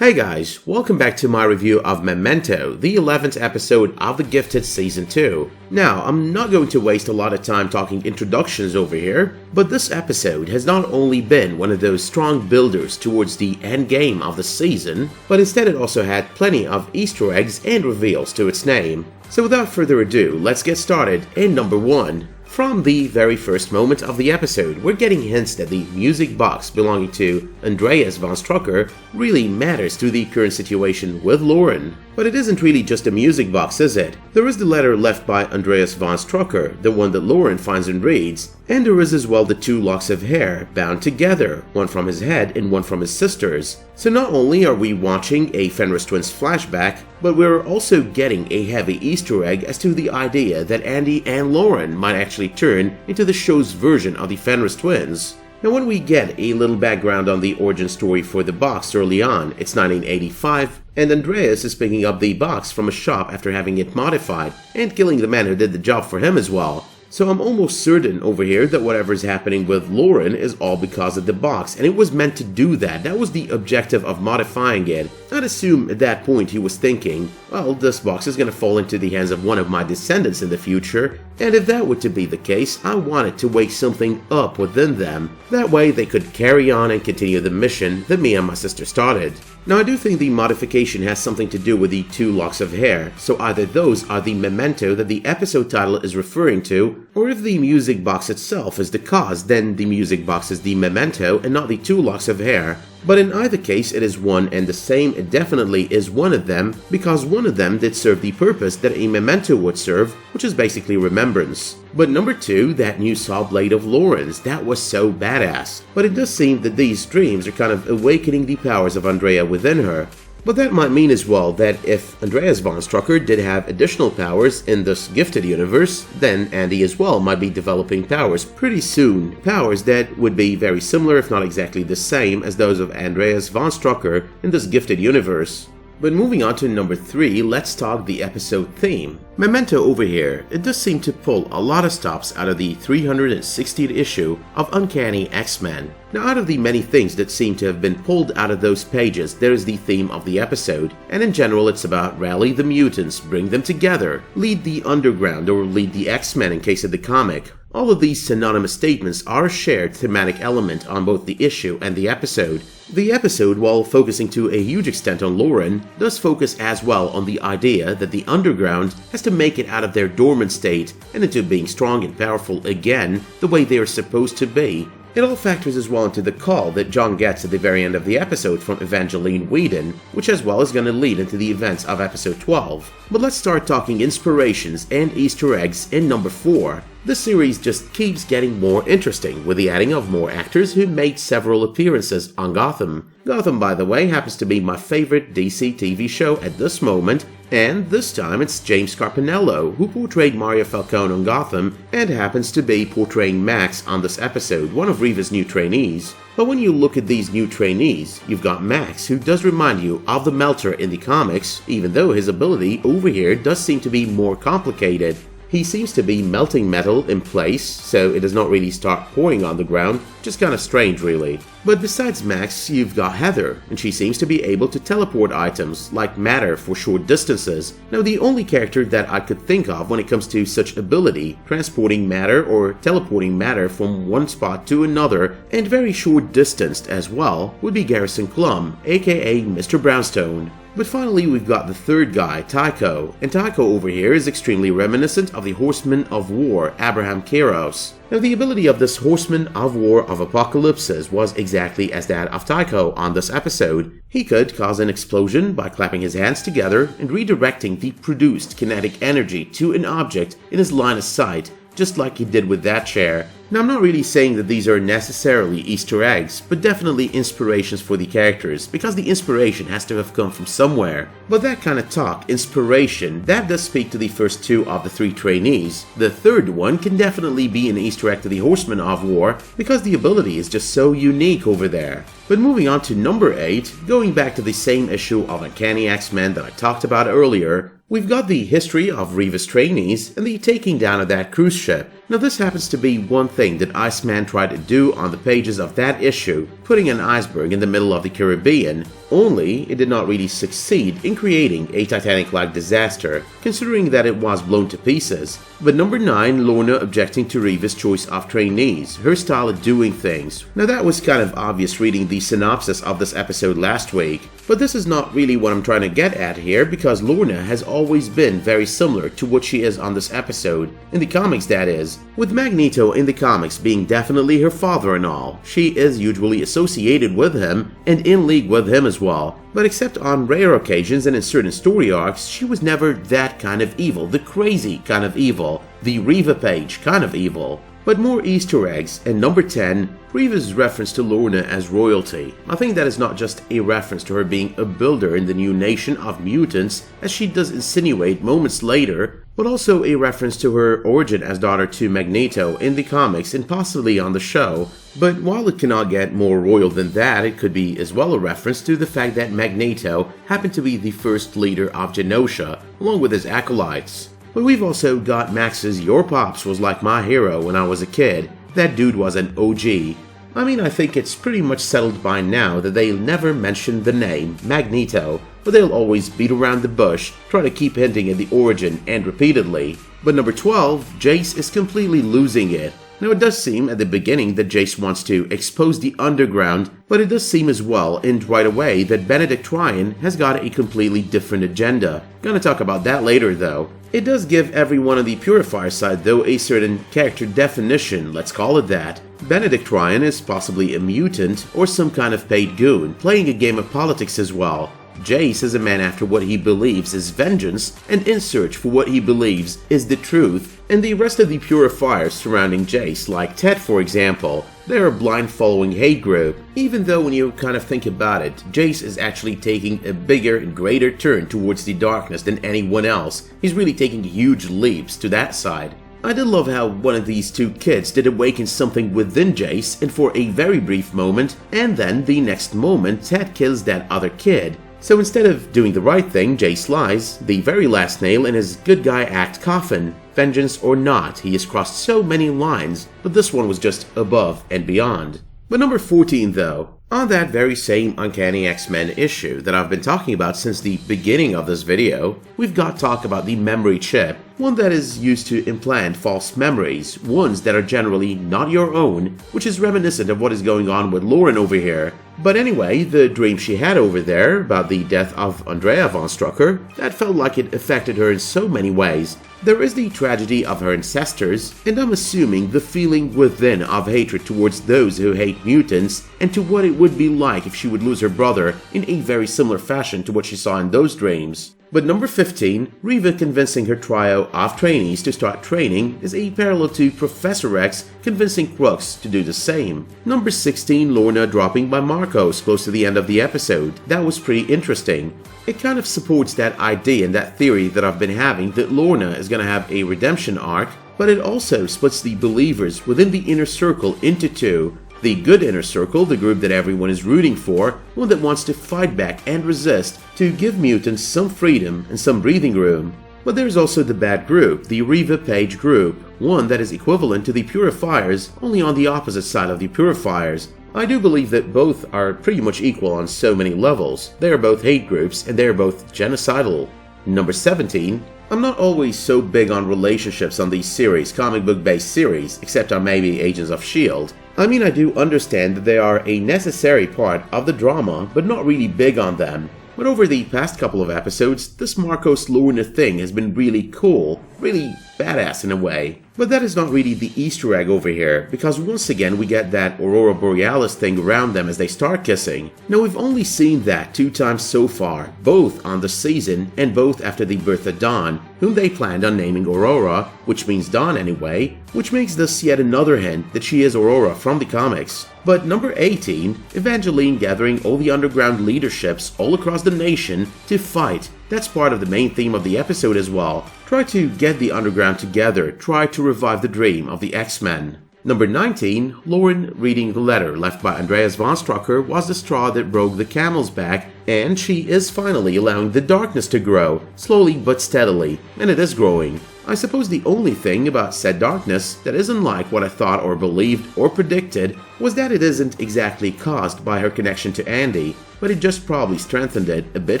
Hey guys, welcome back to my review of MEMENTO, the 11th episode of The Gifted Season 2. Now, I'm not going to waste a lot of time talking introductions over here, but this episode has not only been one of those strong builders towards the end game of the season, but instead it also had plenty of Easter eggs and reveals to its name. So without further ado, let's get started in number 1. From the very first moment of the episode, we're getting hints that the music box belonging to Andreas von Strucker really matters to the current situation with Lauren. But it isn't really just a music box, is it? There is the letter left by Andreas von Strucker, the one that Lauren finds and reads, and there is as well the two locks of hair bound together, one from his head and one from his sister's. So not only are we watching a Fenris twins flashback, but we're also getting a heavy Easter egg as to the idea that Andy and Lauren might actually turn into the show's version of the Fenris twins. Now when we get a little background on the origin story for the box early on, it's 1985, and Andreas is picking up the box from a shop after having it modified, and killing the man who did the job for him as well. So I'm almost certain over here that whatever's happening with Lauren is all because of the box, and it was meant to do that. That was the objective of modifying it. I'd assume at that point he was thinking, well, this box is going to fall into the hands of one of my descendants in the future, and if that were to be the case, I wanted to wake something up within them. That way they could carry on and continue the mission that me and my sister started. Now I do think the modification has something to do with the two locks of hair, so either those are the memento that the episode title is referring to, or if the music box itself is the cause, then the music box is the memento and not the two locks of hair. But in either case, it is one and the same. It definitely is one of them, because one of them did serve the purpose that a memento would serve, which is basically remembrance. But number 2, that new saw blade of Lauren's, that was so badass. But it does seem that these dreams are kind of awakening the powers of Andrea within her. But that might mean as well that if Andreas von Strucker did have additional powers in this gifted universe, then Andy as well might be developing powers pretty soon. Powers that would be very similar, if not exactly the same, as those of Andreas von Strucker in this gifted universe. But moving on to number 3, let's talk the episode theme. MEMENTO over here, it does seem to pull a lot of stops out of the 360th issue of Uncanny X-Men. Now out of the many things that seem to have been pulled out of those pages, there is the theme of the episode, and in general it's about rally the mutants, bring them together, lead the underground, or lead the X-Men in case of the comic. All of these synonymous statements are a shared thematic element on both the issue and the episode. The episode, while focusing to a huge extent on Lauren, does focus as well on the idea that the underground has to make it out of their dormant state and into being strong and powerful again the way they are supposed to be. It all factors as well into the call that John gets at the very end of the episode from Evangeline Whedon, which as well is going to lead into the events of episode 12. But let's start talking inspirations and Easter eggs in number 4. The series just keeps getting more interesting with the adding of more actors who made several appearances on Gotham. Gotham, by the way, happens to be my favorite DC TV show at this moment, and this time it's James Carpinello who portrayed Mario Falcone on Gotham and happens to be portraying Max on this episode, one of Reva's new trainees. But when you look at these new trainees, you've got Max, who does remind you of the Melter in the comics, even though his ability over here does seem to be more complicated. He seems to be melting metal in place, so it does not really start pouring on the ground, which is kind of strange really. But besides Max, you've got Heather, and she seems to be able to teleport items, like matter for short distances. Now the only character that I could think of when it comes to such ability, transporting matter or teleporting matter from one spot to another, and very short distanced as well, would be Garrison Klum, aka Mr. Brownstone. But finally we've got the third guy, TYCO, and TYCO over here is extremely reminiscent of the Horseman of War, Abraham Kairos. Now the ability of this Horseman of War of Apocalypses was exactly as that of TYCO on this episode. He could cause an explosion by clapping his hands together and redirecting the produced kinetic energy to an object in his line of sight, just like he did with that chair. Now I'm not really saying that these are necessarily Easter eggs, but definitely inspirations for the characters, because the inspiration has to have come from somewhere. But that kind of talk, inspiration, that does speak to the first 2 of the 3 trainees. The third one can definitely be an Easter egg to the Horseman of War, because the ability is just so unique over there. But moving on to number 8, going back to the same issue of Uncanny X-Men that I talked about earlier, We've got the history of Reva's trainees and the taking down of that cruise ship. Now this happens to be one thing that Iceman tried to do on the pages of that issue, putting an iceberg in the middle of the Caribbean, only it did not really succeed in creating a Titanic-like disaster, considering that it was blown to pieces. But number 9, Lorna objecting to Reva's choice of trainees, her style of doing things. Now that was kind of obvious reading the synopsis of this episode last week, but this is not really what I'm trying to get at here, because Lorna has always been very similar to what she is on this episode, in the comics that is. With Magneto in the comics being definitely her father and all, she is usually associated with him and in league with him as well, but except on rare occasions and in certain story arcs, she was never that kind of evil, the crazy kind of evil, the Reva Page kind of evil. But more Easter eggs, and number 10, Reva's reference to Lorna as royalty. I think that is not just a reference to her being a builder in the new nation of mutants, as she does insinuate moments later, but also a reference to her origin as daughter to Magneto in the comics and possibly on the show. But while it cannot get more royal than that, it could be as well a reference to the fact that Magneto happened to be the first leader of Genosha, along with his acolytes. But we've also got Max's "Your Pops was like my hero when I was a kid. That dude was an OG." I mean, I think it's pretty much settled by now that they'll never mention the name Magneto, but they'll always beat around the bush, try to keep hinting at the origin and repeatedly. But number 12, Jace is completely losing it. Now it does seem at the beginning that Jace wants to expose the underground, but it does seem as well and right away that Benedict Tryon has got a completely different agenda. Gonna talk about that later though. It does give everyone on the Purifier side though a certain character definition, let's call it that. Benedict Tryon is possibly a mutant or some kind of paid goon, playing a game of politics as well. Jace is a man after what he believes is vengeance and in search for what he believes is the truth, and the rest of the Purifiers surrounding Jace, like Ted for example, they're a blind following hate group, even though when you kind of think about it, Jace is actually taking a bigger and greater turn towards the darkness than anyone else. He's really taking huge leaps to that side. I did love how one of these two kids did awaken something within Jace, and for a very brief moment, and then the next moment Ted kills that other kid. So instead of doing the right thing, Jace lies, the very last nail in his good guy act coffin. Vengeance or not, he has crossed so many lines, but this one was just above and beyond. But number 14 though, on that very same Uncanny X-Men issue that I've been talking about since the beginning of this video, we've got talk about the memory chip, one that is used to implant false memories, ones that are generally not your own, which is reminiscent of what is going on with Lauren over here. But anyway, the dream she had over there about the death of Andrea von Strucker, that felt like it affected her in so many ways. There is the tragedy of her ancestors, and I'm assuming the feeling within of hatred towards those who hate mutants, and to what it would be like if she would lose her brother in a very similar fashion to what she saw in those dreams. But number 15, Reva convincing her trio of trainees to start training is a parallel to Professor X convincing Crooks to do the same. Number 16, Lorna dropping by Marcos close to the end of the episode. That was pretty interesting. It kind of supports that idea and that theory that I've been having that Lorna is going to have a redemption arc, but it also splits the believers within the inner circle into two. The good inner circle, the group that everyone is rooting for, one that wants to fight back and resist, to give mutants some freedom and some breathing room. But there's also the bad group, the Reva Page group, one that is equivalent to the Purifiers, only on the opposite side of the Purifiers. I do believe that both are pretty much equal on so many levels. They are both hate groups and they are both genocidal. Number 17. I'm not always so big on relationships on these series, comic book based series, except on maybe Agents of S.H.I.E.L.D. I mean, I do understand that they are a necessary part of the drama, but not really big on them. But over the past couple of episodes, this Marcos Lorna thing has been really cool, really badass in a way. But that is not really the Easter egg over here, because once again we get that Aurora Borealis thing around them as they start kissing. Now we've only seen that 2 times so far, both on the season and both after the birth of Dawn, whom they planned on naming Aurora, which means Dawn anyway, which makes this yet another hint that she is Aurora from the comics. But number 18, Evangeline gathering all the underground leaderships all across the nation to fight. That's part of the main theme of the episode as well. Try to get the underground together, try to revive the dream of the X-Men. Number 19, Lauren reading the letter left by Andreas von Strucker was the straw that broke the camel's back, and she is finally allowing the darkness to grow, slowly but steadily, and it is growing. I suppose the only thing about said darkness that isn't like what I thought or believed or predicted was that it isn't exactly caused by her connection to Andy, but it just probably strengthened it a bit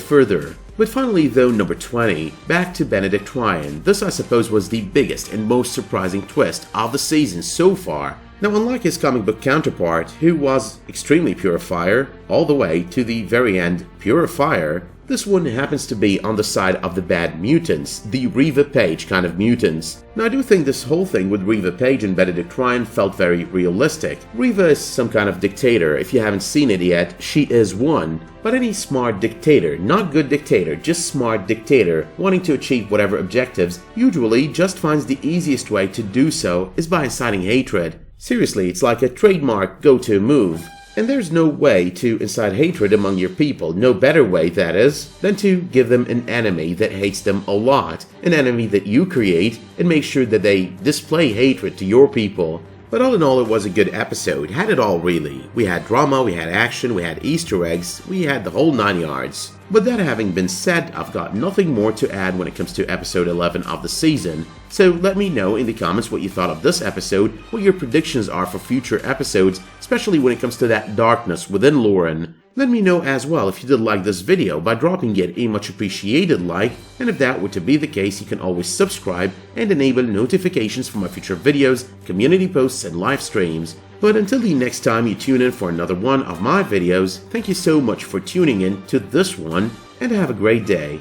further. But finally though, number 20, back to Benedict Ryan. This I suppose was the biggest and most surprising twist of the season so far. Now, unlike his comic book counterpart, who was extremely Purifier, all the way to the very end Purifier, this one happens to be on the side of the bad mutants, the Reva Page kind of mutants. Now, I do think this whole thing with Reva Page and Benedict Ryan felt very realistic. Reva is some kind of dictator. If you haven't seen it yet, she is one. But any smart dictator, not good dictator, just smart dictator, wanting to achieve whatever objectives, usually just finds the easiest way to do so is by inciting hatred. Seriously, it's like a trademark go-to move. And there's no way to incite hatred among your people, no better way, that is, than to give them an enemy that hates them a lot, an enemy that you create, and make sure that they display hatred to your people. But all in all, it was a good episode, had it all really. We had drama, we had action, we had Easter eggs, we had the whole 9 yards. But that having been said, I've got nothing more to add when it comes to episode 11 of the season. So let me know in the comments what you thought of this episode, what your predictions are for future episodes, especially when it comes to that darkness within Lauren. Let me know as well if you did like this video by dropping it a much appreciated like, and if that were to be the case, you can always subscribe and enable notifications for my future videos, community posts, and live streams. But until the next time you tune in for another one of my videos, thank you so much for tuning in to this one, and have a great day.